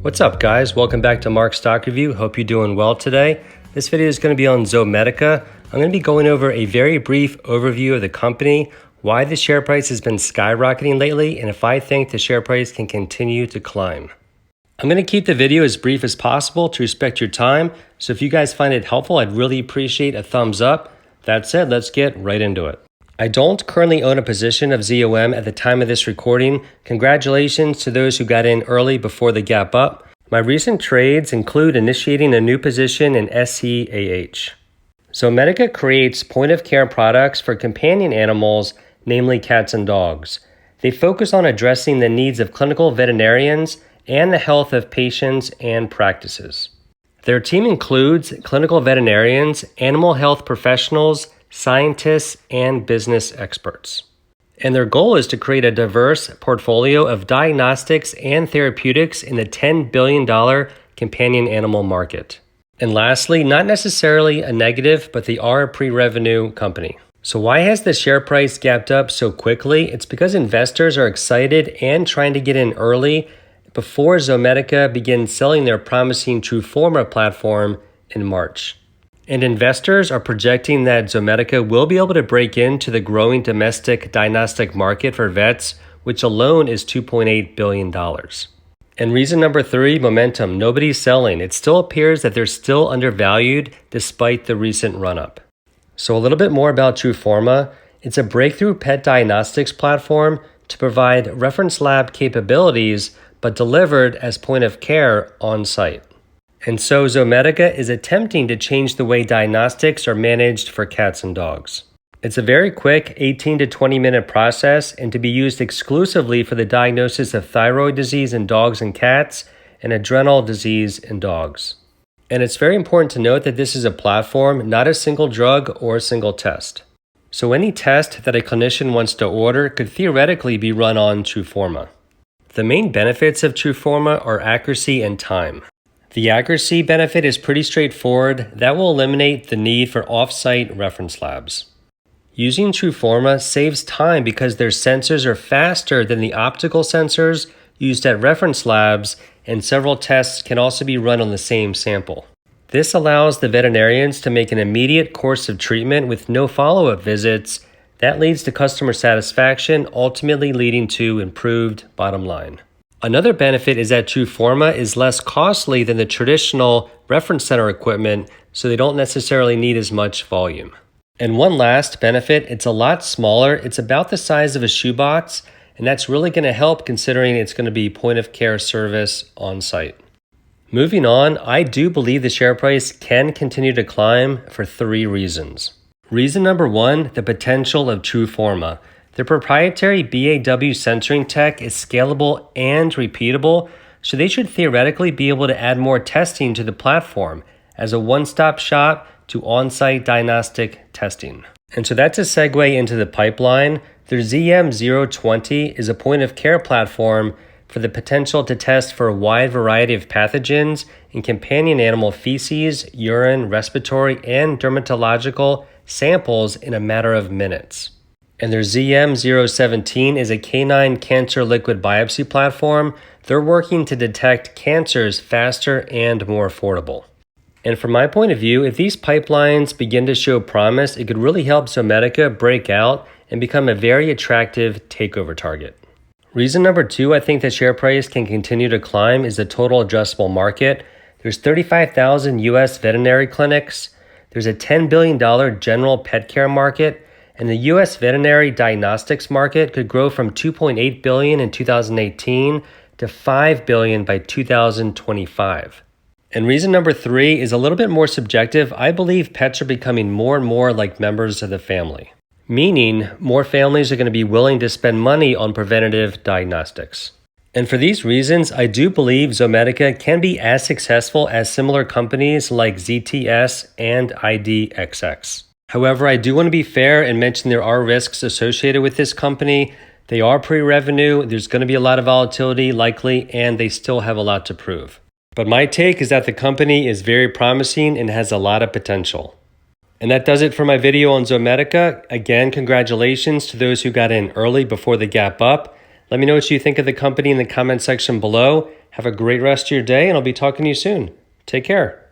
What's up, guys? Welcome back to Mark's Stock Review. Hope you're doing well today. This video is going to be on Zomedica. I'm going to be going over a very brief overview of the company, why the share price has been skyrocketing lately, and if I think the share price can continue to climb. I'm going to keep the video as brief as possible to respect your time, so if you guys find it helpful, I'd really appreciate a thumbs up. That said, let's get right into it. I don't currently own a position of ZOM at the time of this recording. Congratulations to those who got in early before the gap up. My recent trades include initiating a new position in SEAH. Zomedica creates point-of-care products for companion animals, namely cats and dogs. They focus on addressing the needs of clinical veterinarians and the health of patients and practices. Their team includes clinical veterinarians, animal health professionals, scientists, and business experts. And their goal is to create a diverse portfolio of diagnostics and therapeutics in the $10 billion companion animal market. And lastly, not necessarily a negative, but they are a pre-revenue company. So why has the share price gapped up so quickly? It's because investors are excited and trying to get in early before Zomedica begins selling their promising Truforma platform in March. And investors are projecting that Zomedica will be able to break into the growing domestic diagnostic market for vets, which alone is $2.8 billion. And reason number 3, momentum. Nobody's selling. It still appears that they're still undervalued despite the recent run-up. So a little bit more about Truforma. It's a breakthrough pet diagnostics platform to provide reference lab capabilities, but delivered as point of care on site. And so Zomedica is attempting to change the way diagnostics are managed for cats and dogs. It's a very quick 18 to 20 minute process and to be used exclusively for the diagnosis of thyroid disease in dogs and cats and adrenal disease in dogs. And it's very important to note that this is a platform, not a single drug or a single test. So any test that a clinician wants to order could theoretically be run on Truforma. The main benefits of Truforma are accuracy and time. The accuracy benefit is pretty straightforward. That will eliminate the need for off-site reference labs. Using Truforma saves time because their sensors are faster than the optical sensors used at reference labs, and several tests can also be run on the same sample. This allows the veterinarians to make an immediate course of treatment with no follow-up visits. That leads to customer satisfaction, ultimately leading to improved bottom line. Another benefit is that Truforma is less costly than the traditional reference center equipment, so they don't necessarily need as much volume. And one last benefit, it's a lot smaller. It's about the size of a shoebox, and that's really going to help considering it's going to be point of care service on site. Moving on, I do believe the share price can continue to climb for 3 reasons. Reason number 1, the potential of Truforma. Their proprietary BAW censoring tech is scalable and repeatable, so they should theoretically be able to add more testing to the platform as a one-stop shop to on-site diagnostic testing. And so that's a segue into the pipeline. Their ZM020 is a point-of-care platform for the potential to test for a wide variety of pathogens in companion animal feces, urine, respiratory, and dermatological samples in a matter of minutes. And their ZM017 is a canine cancer liquid biopsy platform. They're working to detect cancers faster and more affordable. And from my point of view, if these pipelines begin to show promise, it could really help Zomedica break out and become a very attractive takeover target. Reason number 2, I think the share price can continue to climb is the total addressable market. There's 35,000 US veterinary clinics. There's a $10 billion general pet care market. And the U.S. veterinary diagnostics market could grow from $2.8 billion in 2018 to $5 billion by 2025. And reason number 3 is a little bit more subjective. I believe pets are becoming more and more like members of the family, meaning more families are going to be willing to spend money on preventative diagnostics. And for these reasons, I do believe Zomedica can be as successful as similar companies like ZTS and IDXX. However, I do want to be fair and mention there are risks associated with this company. They are pre-revenue, there's going to be a lot of volatility likely, and they still have a lot to prove. But my take is that the company is very promising and has a lot of potential. And that does it for my video on Zomedica. Again, congratulations to those who got in early before the gap up. Let me know what you think of the company in the comment section below. Have a great rest of your day, and I'll be talking to you soon. Take care.